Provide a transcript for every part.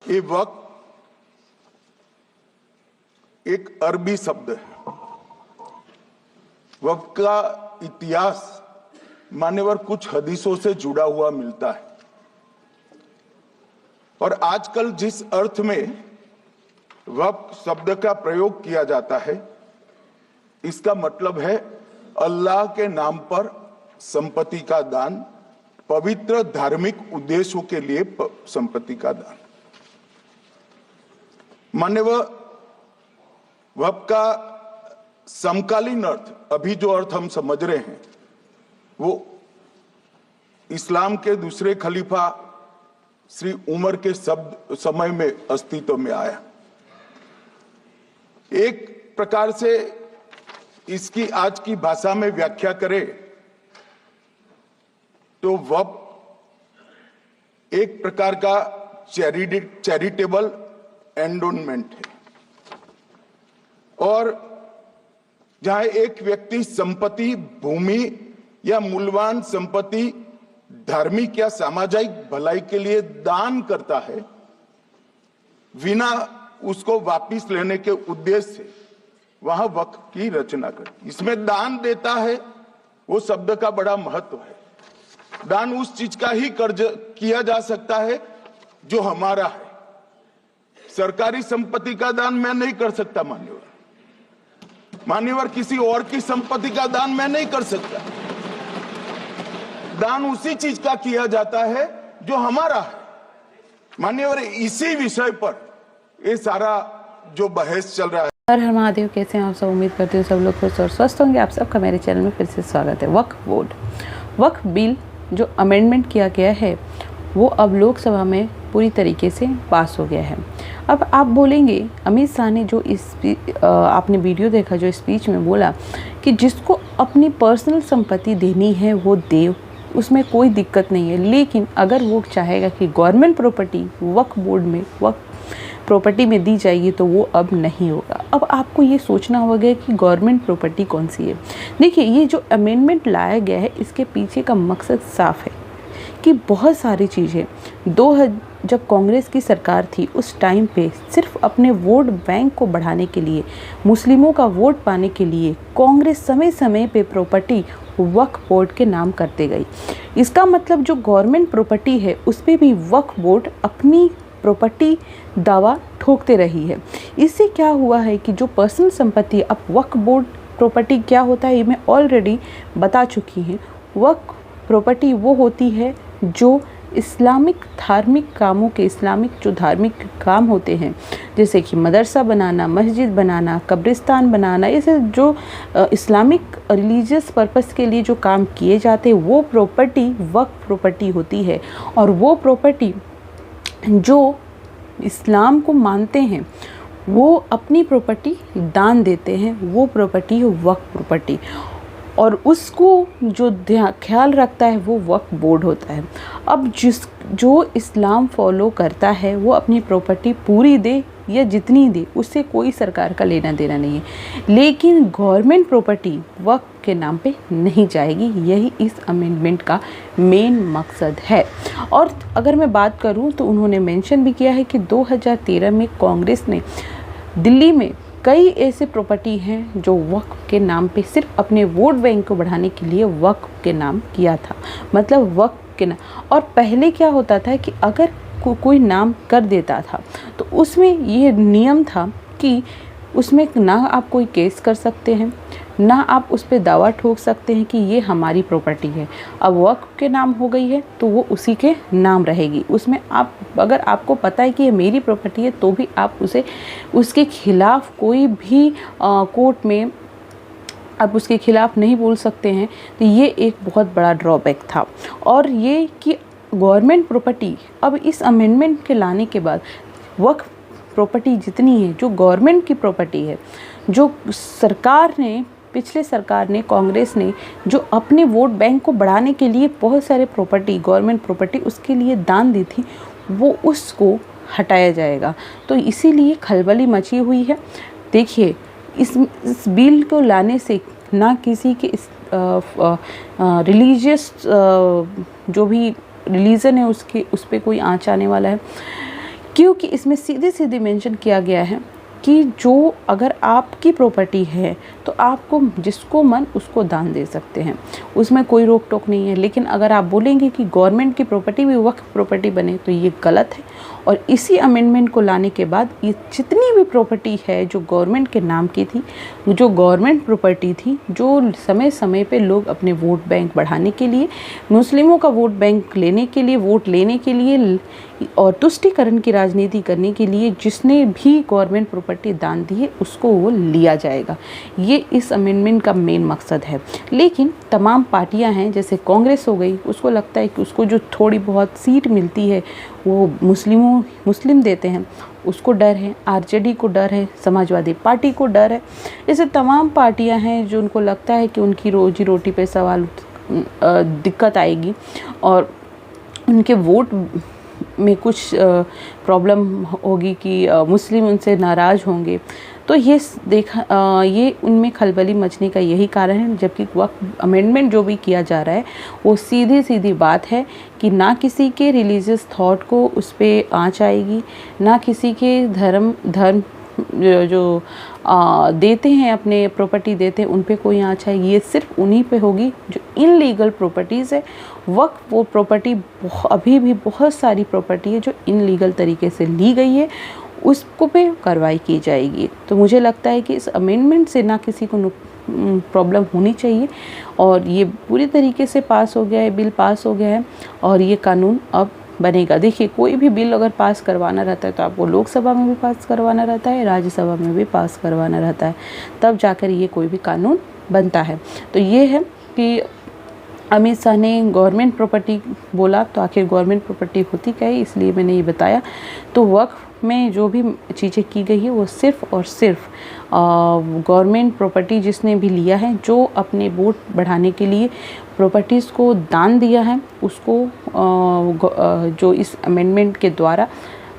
ये वक्त एक अरबी शब्द है। वक्त का इतिहास मान्यवर कुछ हदीसों से जुड़ा हुआ मिलता है और आजकल जिस अर्थ में वक्त शब्द का प्रयोग किया जाता है, इसका मतलब है अल्लाह के नाम पर संपत्ति का दान, पवित्र धार्मिक उद्देश्यों के लिए संपत्ति का दान। मान्यवर वक्त का समकालीन अर्थ, अभी जो अर्थ हम समझ रहे हैं, वो इस्लाम के दूसरे खलीफा श्री उमर के समय में अस्तित्व में आया। एक प्रकार से इसकी आज की भाषा में व्याख्या करें तो वक्फ एक प्रकार का चैरिटेबल एंडोनमेंट है और जहां एक व्यक्ति संपत्ति, भूमि या मूल्यवान संपत्ति धार्मिक या सामाजिक भलाई के लिए दान करता है, बिना उसको वापस लेने के उद्देश्य से, वहां वक्फ की रचना करती। इसमें दान देता है, वो शब्द का बड़ा महत्व है। दान उस चीज का ही कर्ज किया जा सकता है जो हमारा है। सरकारी संपत्ति का दान मैं नहीं कर सकता, मान्यवर किसी और की संपत्ति का दान मैं नहीं कर सकता। दान उसी चीज का किया जाता है जो हमारा है। मान्यवर इसी विषय पर ये सारा जो बहस चल रहा है। हर हर महादेव, कैसे हैं आप सब? उम्मीद करते हो सब लोग खुश और स्वस्थ होंगे। आप सबका मेरे चैनल में फिर से स्वागत है। वक्फ बिल जो अमेंडमेंट किया गया है वो अब लोकसभा में पूरी तरीके से पास हो गया है। अब आप बोलेंगे, अमित शाह ने जो आपने वीडियो देखा, जो स्पीच में बोला कि जिसको अपनी पर्सनल संपत्ति देनी है वो दे, उसमें कोई दिक्कत नहीं है, लेकिन अगर वो चाहेगा कि गवर्नमेंट प्रॉपर्टी वक्फ बोर्ड में, वक्फ प्रॉपर्टी में दी जाएगी तो वो अब नहीं होगा। अब आपको ये सोचना होगा कि गवर्नमेंट प्रॉपर्टी कौन सी है। देखिए, ये जो अमेंडमेंट लाया गया है, इसके पीछे का मकसद साफ है कि बहुत सारी चीज़ें जब कांग्रेस की सरकार थी उस टाइम पे सिर्फ अपने वोट बैंक को बढ़ाने के लिए, मुस्लिमों का वोट पाने के लिए कांग्रेस समय समय पे प्रॉपर्टी वक्फ बोर्ड के नाम करते गई। इसका मतलब जो गवर्नमेंट प्रॉपर्टी है उस पर भी वक्फ बोर्ड अपनी प्रॉपर्टी दावा ठोकते रही है। इससे क्या हुआ है कि जो पर्सनल संपत्ति, अब वक्फ बोर्ड प्रॉपर्टी क्या होता है ये मैं ऑलरेडी बता चुकी हूँ। वक्फ प्रॉपर्टी वो होती है जो इस्लामिक धार्मिक कामों के, इस्लामिक जो धार्मिक काम होते हैं, जैसे कि मदरसा बनाना, मस्जिद बनाना, कब्रिस्तान बनाना, ऐसे जो इस्लामिक रिलीजियस पर्पस के लिए जो काम किए जाते हैं, वो प्रॉपर्टी वक्फ प्रॉपर्टी होती है। और वो प्रॉपर्टी जो इस्लाम को मानते हैं वो अपनी प्रॉपर्टी दान देते हैं, वो प्रॉपर्टी है वक्फ प्रॉपर्टी, और उसको जो ख्याल रखता है वो वक्फ बोर्ड होता है। अब जो इस्लाम फॉलो करता है वो अपनी प्रॉपर्टी पूरी दे या जितनी दे, उससे कोई सरकार का लेना देना नहीं है, लेकिन गवर्नमेंट प्रॉपर्टी वक्फ के नाम पे नहीं जाएगी। यही इस अमेंडमेंट का मेन मकसद है। और अगर मैं बात करूं तो उन्होंने मेंशन भी किया है कि 2013 में कांग्रेस ने दिल्ली में कई ऐसे प्रॉपर्टी हैं जो वक्फ के नाम पे सिर्फ अपने वोट बैंक को बढ़ाने के लिए वक्फ के नाम किया था, मतलब वक्फ के नाम। और पहले क्या होता था कि अगर कोई नाम कर देता था तो उसमें ये नियम था कि उसमें ना आप कोई केस कर सकते हैं, ना आप उस पर दावा ठोक सकते हैं कि ये हमारी प्रॉपर्टी है। अब वक्फ के नाम हो गई है तो वो उसी के नाम रहेगी। उसमें आप, अगर आपको पता है कि ये मेरी प्रॉपर्टी है, तो भी आप उसके खिलाफ कोई भी कोर्ट में आप उसके खिलाफ नहीं बोल सकते हैं। तो ये एक बहुत बड़ा ड्रॉबैक था। और ये कि गवर्नमेंट प्रॉपर्टी, अब इस अमेंडमेंट के लाने के बाद वक्फ प्रॉपर्टी जितनी है, जो गवर्नमेंट की प्रॉपर्टी है, जो सरकार ने, पिछले सरकार ने, कांग्रेस ने जो अपने वोट बैंक को बढ़ाने के लिए बहुत सारे प्रॉपर्टी, गवर्नमेंट प्रॉपर्टी उसके लिए दान दी थी, वो उसको हटाया जाएगा। तो इसीलिए खलबली मची हुई है। देखिए, इस बिल को लाने से ना किसी के रिलीजियस जो भी रिलीजन है उस पर कोई आँच आने वाला है। क्योंकि इसमें सीधे सीधे मेंशन किया गया है कि जो अगर आपकी प्रॉपर्टी है तो आपको जिसको मन उसको दान दे सकते हैं, उसमें कोई रोक टोक नहीं है। लेकिन अगर आप बोलेंगे कि गवर्नमेंट की प्रॉपर्टी भी वक्फ प्रॉपर्टी बने तो ये गलत है। और इसी अमेंडमेंट को लाने के बाद ये जितनी भी प्रॉपर्टी है जो गवर्नमेंट के नाम की थी, जो गवर्नमेंट प्रॉपर्टी थी, जो समय समय पे लोग अपने वोट बैंक बढ़ाने के लिए, मुस्लिमों का वोट बैंक लेने के लिए, वोट लेने के लिए और तुष्टीकरण की राजनीति करने के लिए जिसने भी गवर्नमेंट प्रॉपर्टी दान दी है उसको वो लिया जाएगा। ये इस अमेंडमेंट का मेन मकसद है। लेकिन तमाम पार्टियां हैं, जैसे कांग्रेस हो गई, उसको लगता है कि उसको जो थोड़ी बहुत सीट मिलती है वो मुस्लिम देते हैं, उसको डर है। आरजेडी को डर है, समाजवादी पार्टी को डर है। ऐसे तमाम पार्टियां हैं जो उनको लगता है कि उनकी रोजी रोटी पे सवाल दिक्कत आएगी और उनके वोट में कुछ प्रॉब्लम होगी कि मुस्लिम उनसे नाराज़ होंगे। तो ये उनमें खलबली मचने का यही कारण है। जबकि वक्फ अमेंडमेंट जो भी किया जा रहा है वो सीधी बात है कि ना किसी के रिलीजियस थॉट को उस पर आँच आएगी, ना किसी के धर्म जो देते हैं, अपने प्रॉपर्टी देते हैं, उन पे कोई आँच आएगी। ये सिर्फ उन्हीं पे होगी जो इनलीगल प्रॉपर्टीज़ है। वक्फ वो प्रॉपर्टी अभी भी बहुत सारी प्रॉपर्टी है जो इनलीगल तरीके से ली गई है, उसको पे कार्रवाई की जाएगी। तो मुझे लगता है कि इस अमेंडमेंट से ना किसी को प्रॉब्लम होनी चाहिए और ये पूरी तरीके से पास हो गया है, बिल पास हो गया है और ये कानून अब बनेगा। देखिए, कोई भी बिल अगर पास करवाना रहता है तो आपको लोकसभा में भी पास करवाना रहता है, राज्यसभा में भी पास करवाना रहता है, तब जाकर ये कोई भी कानून बनता है। तो ये है कि अमित शाह ने गवर्नमेंट प्रॉपर्टी बोला तो आखिर गवर्नमेंट प्रॉपर्टी होती क्या है, इसलिए मैंने ये बताया। तो वक्फ में जो भी चीज़ें की गई है वो सिर्फ़ और सिर्फ गवर्नमेंट प्रॉपर्टी जिसने भी लिया है, जो अपने वोट बढ़ाने के लिए प्रॉपर्टीज़ को दान दिया है, उसको जो इस अमेंडमेंट के द्वारा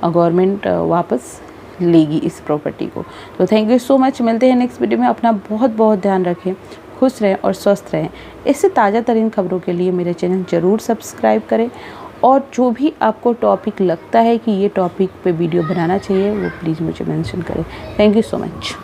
गवर्नमेंट वापस लेगी इस प्रॉपर्टी को। तो थैंक यू सो मच। मिलते हैं नेक्स्ट वीडियो में। अपना बहुत बहुत ध्यान रखें, खुश रहें और स्वस्थ रहें। इससे ताज़ा तरीन खबरों के लिए मेरे चैनल ज़रूर सब्सक्राइब करें और जो भी आपको टॉपिक लगता है कि ये टॉपिक पे वीडियो बनाना चाहिए वो प्लीज़ मुझे मेंशन करें। Thank you so much.